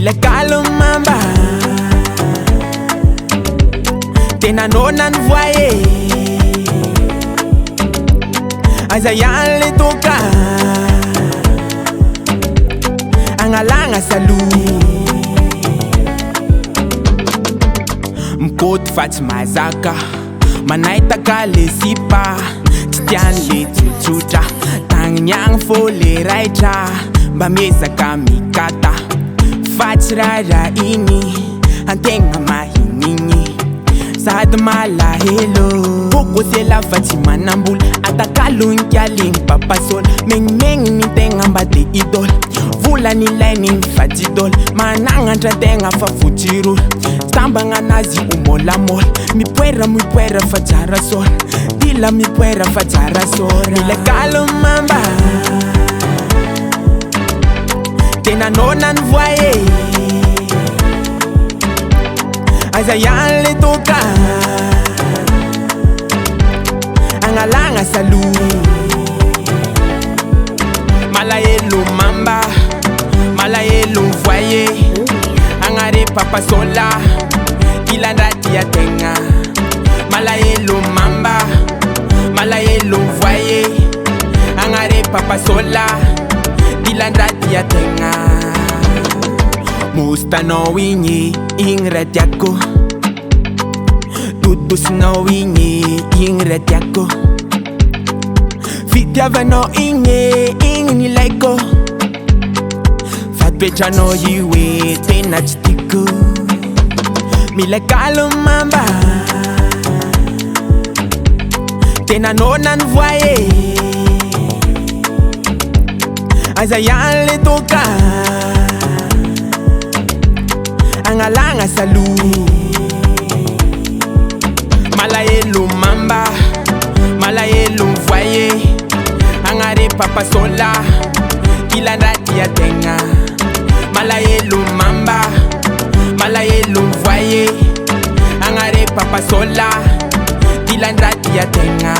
Mila kalumamba tena nona Voay aza yale toka angalanga salu mkot fat mazaka manaita kalesipa tian le chucha tang nyang fole raita bameza kamikata fat rara ini antenga mahinini sad mala hello poko se la fatima nambul atakalun kyaling papasol meng ni tenga mbate idol vula ni lining fatidol mananga tenga fa futiru tamba nganazi umola mol mi puera fajara sol dila mi puera fajara sol mila kalumamba tena nona Voay aza yale toka angalanga salu malayelo mamba malayelo Voay angare papa sola ilanda tia tenga malayelo mamba malayelo Voay angare papa sola ilanda tia tenga musta no winyi ingret yako tutus no winyi ingret yako fitiava no inye ingni laiko fat becha no yiwe tena chitiku mila kalumamba tena nona Voay aza yale toka angalanga salu malayelo mamba malayelo Voay angare papa sola ilanda tia tenga malayelo mamba malayelo Voay angare papa sola ilanda tia tenga